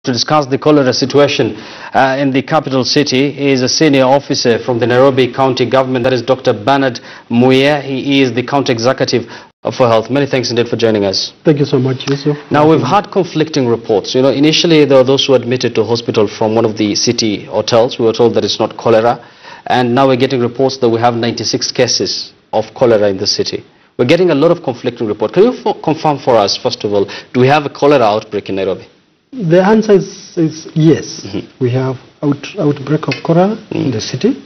To discuss the cholera situation in the capital city is a senior officer from the Nairobi County Government, that is Dr. Bernard Muya. He is the County Executive for Health. Many thanks indeed for joining us. Thank you so much, Yusuf. Now, we've had conflicting reports. You know, initially there were those who admitted to hospital from one of the city hotels. We were told that it's not cholera. And now we're getting reports that we have 96 cases of cholera in the city. We're getting a lot of conflicting reports. Can you confirm for us, first of all, do we have a cholera outbreak in Nairobi? The answer is yes. We have outbreak of cholera in the city.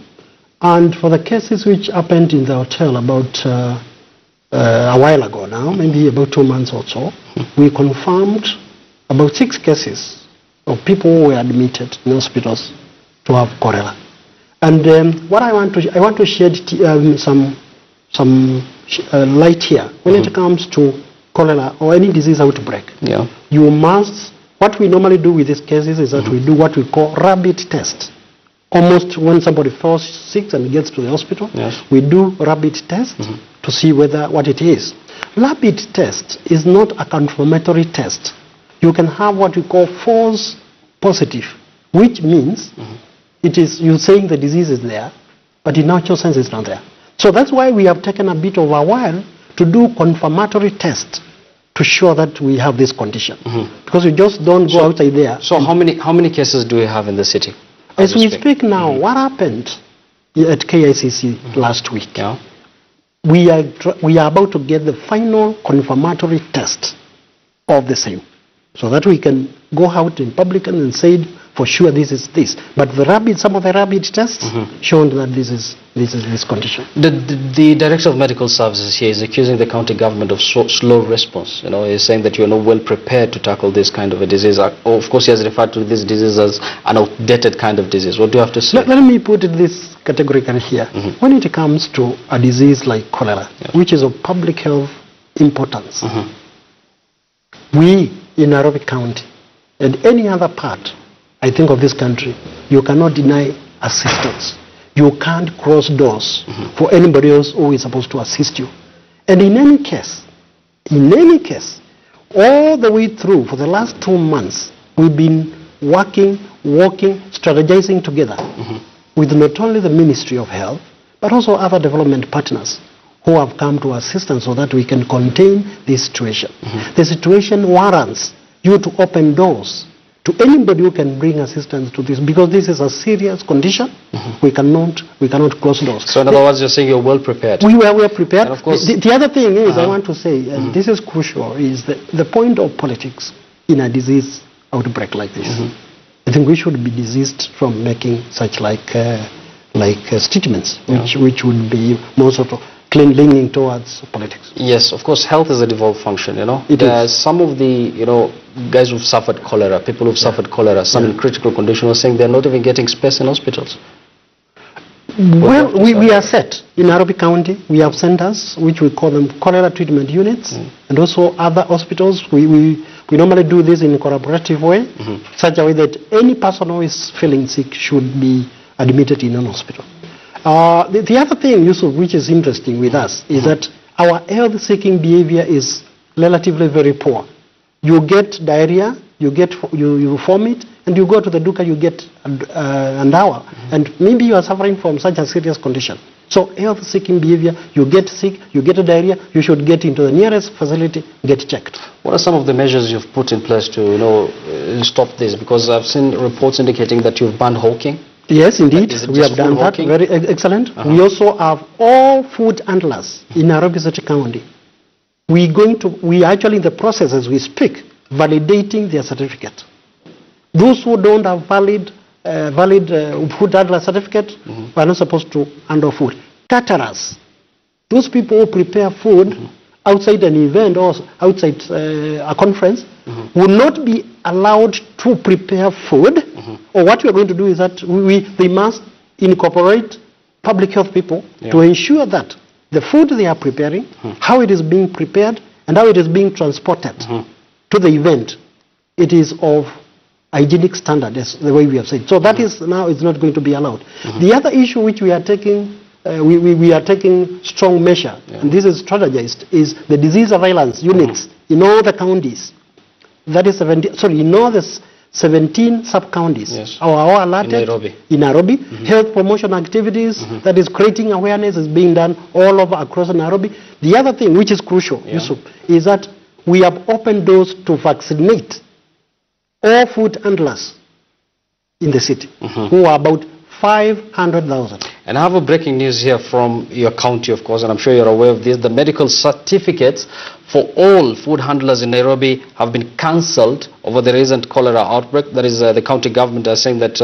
And for the cases which happened in the hotel about a while ago now, maybe about 2 months or so, we confirmed about 6 cases of people who were admitted in hospitals to have cholera. And what I want to shed some light here when it comes to cholera or any disease outbreak. Yeah. You must. What we normally do with these cases is that we do what we call rapid test. Almost when somebody falls sick and gets to the hospital, yes, we do rapid test to see what it is. Rapid test is not a confirmatory test. You can have what we call false positive, which means it is you saying the disease is there, but in actual sense it's not there. So that's why we have taken a bit of a while to do confirmatory tests to show that we have this condition, because we just don't go outside there. So how many cases do we have in the city? As we speak now, what happened at KICC last week? Yeah. We are about to get the final confirmatory test of the same, so that we can go out in public and say for sure this is this. But some of the rapid tests shown that this is this condition. The Director of Medical Services here is accusing the county government of slow response. You know, he's saying that you are not well prepared to tackle this kind of a disease. Of course, he has referred to this disease as an outdated kind of disease. What do you have to say? Let me put this categorically here. When it comes to a disease like cholera, which is of public health importance, we in Nairobi County and any other part, I think, of this country, you cannot deny assistance. You can't close doors for anybody else who is supposed to assist you. And in any case, all the way through for the last 2 months, we've been working, strategizing together with not only the Ministry of Health, but also other development partners who have come to assist us so that we can contain this situation. The situation warrants you to open doors to anybody who can bring assistance to this, because this is a serious condition. We cannot close doors. So in other words, you're saying you're well prepared. We were prepared. And of course, the other thing is, I want to say, and this is crucial, is the point of politics in a disease outbreak like this. I think we should be desist from making such statements, which would be more sort of leaning towards politics. Yes, of course, health is a devolved function, you know. Some of the, guys who've suffered cholera, people who've suffered cholera, some in critical condition, are saying they're not even getting space in hospitals. Well, we are set. In Nairobi County, we have centers, which we call them cholera treatment units, and also other hospitals. We normally do this in a collaborative way, such a way that any person who is feeling sick should be admitted in an hospital. The other thing, Yusuf, which is interesting with us, is that our health-seeking behavior is relatively very poor. You get diarrhea, you vomit, and you go to the duka, you get an hour. And maybe you are suffering from such a serious condition. So health-seeking behavior, you get sick, you get a diarrhea, you should get into the nearest facility, get checked. What are some of the measures you've put in place to stop this? Because I've seen reports indicating that you've banned hawking. Yes, indeed, we have done that. Very excellent. We also have all food handlers in Nairobi City County. We are actually in the process as we speak, validating their certificate. Those who don't have valid food handler certificate are not supposed to handle food. Caterers, those people who prepare food outside an event or outside a conference, will not be allowed to prepare food. Or what we are going to do is that they must incorporate public health people to ensure that the food they are preparing, how it is being prepared, and how it is being transported to the event, it is of hygienic standard, as the way we have said. So that is now it's not going to be allowed. The other issue which we are taking, we are taking strong measure, and this is strategized, is the disease surveillance units in all the counties. That is in all the 17 sub-counties Yes. are alerted in Nairobi. Health promotion activities, that is creating awareness, is being done all over across Nairobi. The other thing which is crucial, Yusuf, is that we have opened doors to vaccinate all food handlers in the city, who are about 500,000. And I have a breaking news here from your county, of course, and I'm sure you're aware of this. The medical certificates for all food handlers in Nairobi have been cancelled over the recent cholera outbreak. That is, the county government are saying that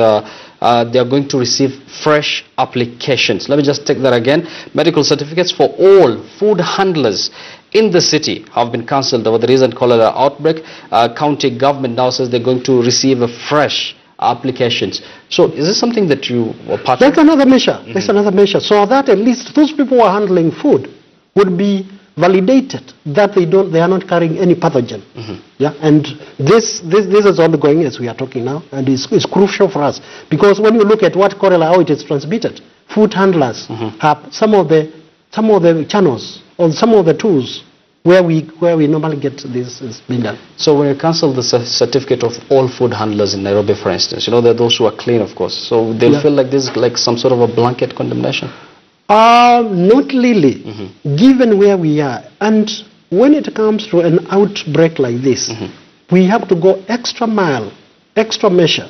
they are going to receive fresh applications. Let me just take that again. Medical certificates for all food handlers in the city have been cancelled over the recent cholera outbreak. County government now says they're going to receive a fresh applications. So is this something that you were part of? That's another measure. That's another measure. So that at least those people who are handling food would be validated that they are not carrying any pathogen. Yeah, and this is ongoing as we are talking now, and it's crucial for us, because when you look at what cholera, how it is transmitted, food handlers have some of the channels or some of the tools where we normally get this is being done. So when you cancel the certificate of all food handlers in Nairobi, for instance, you know, there are those who are clean, of course, so they'll feel like this is like some sort of a blanket condemnation? Not really, given where we are. And when it comes to an outbreak like this, we have to go extra mile, extra measure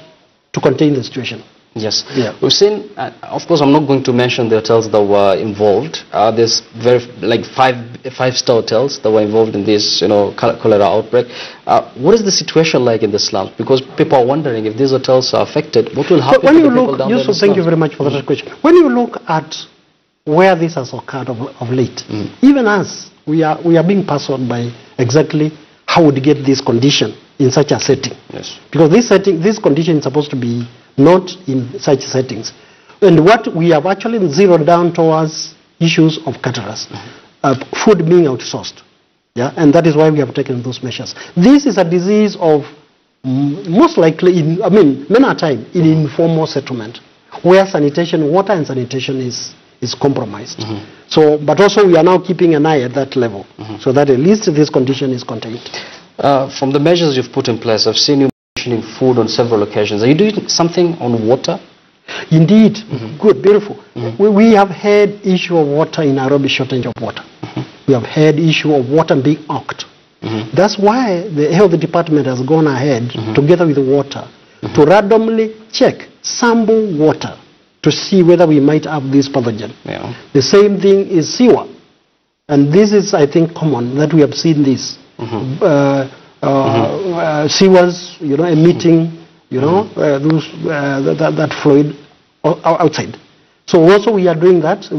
to contain the situation. Yes. Yeah. We've seen, of course, I'm not going to mention the hotels that were involved. There's like five-star hotels that were involved in this, you know, cholera outbreak. What is the situation like in the slums? Because people are wondering if these hotels are affected, what will happen to the people down there in the slums? Thank you very much for that question. When you look at where this has occurred of late, even us, we are being puzzled by exactly how would get this condition in such a setting. Yes. Because this condition is supposed to be not in such settings. And what we have actually zeroed down towards issues of caterers, food being outsourced. Yeah, and that is why we have taken those measures. This is a disease of most likely, many a time, in informal settlement, where sanitation, water and sanitation is compromised. So, but also we are now keeping an eye at that level, so that at least this condition is contained. From the measures you've put in place, I've seen you mentioning food on several occasions. Are you doing something on water? Indeed. Good, beautiful. We have had issue of water in Nairobi, shortage of water. We have had issue of water being ocked. That's why the health department has gone ahead, together with the water, to randomly check, sample water, to see whether we might have this pathogen. Yeah. The same thing is sewer. And this is, I think, common, that we have seen this. Sewers, emitting, that fluid outside. So also we are doing that.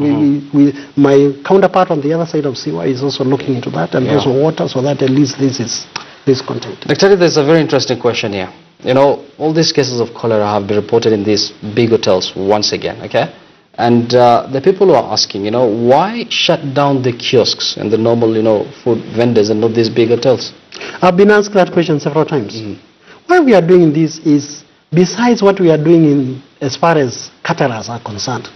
My counterpart on the other side of sewer is also looking into that, and also water, so that at least this is contained. Dr. There's a very interesting question here. All these cases of cholera have been reported in these big hotels once again, okay? And the people who are asking, why shut down the kiosks and the normal, food vendors and not these big hotels? I've been asked that question several times. Why we are doing this is, besides what we are doing as far as caterers are concerned,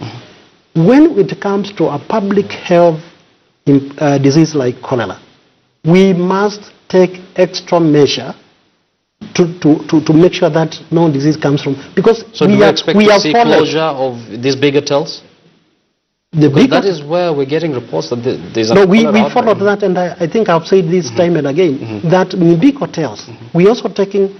when it comes to a public health disease like cholera, we must take extra measure to make sure that no disease comes from, because so do we expect to see closure of these big hotels? That is where we're getting reports that there's a we followed that, and I think I've said this time and again, that in big hotels, we're also taking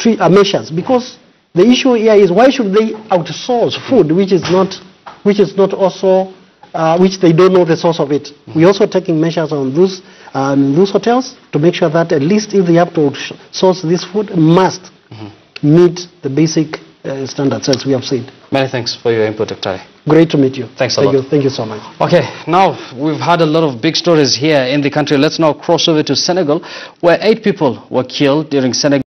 measures, because the issue here is, why should they outsource food which is not also, which they don't know the source of it? We're also taking measures on those hotels to make sure that at least if they have to source this food, must meet the basic standards, as we have said. Many thanks for your input, Dr. Great to meet you. Thanks a lot. Thank you so much. Okay, now we've had a lot of big stories here in the country. Let's now cross over to Senegal, where 8 people were killed during Senegal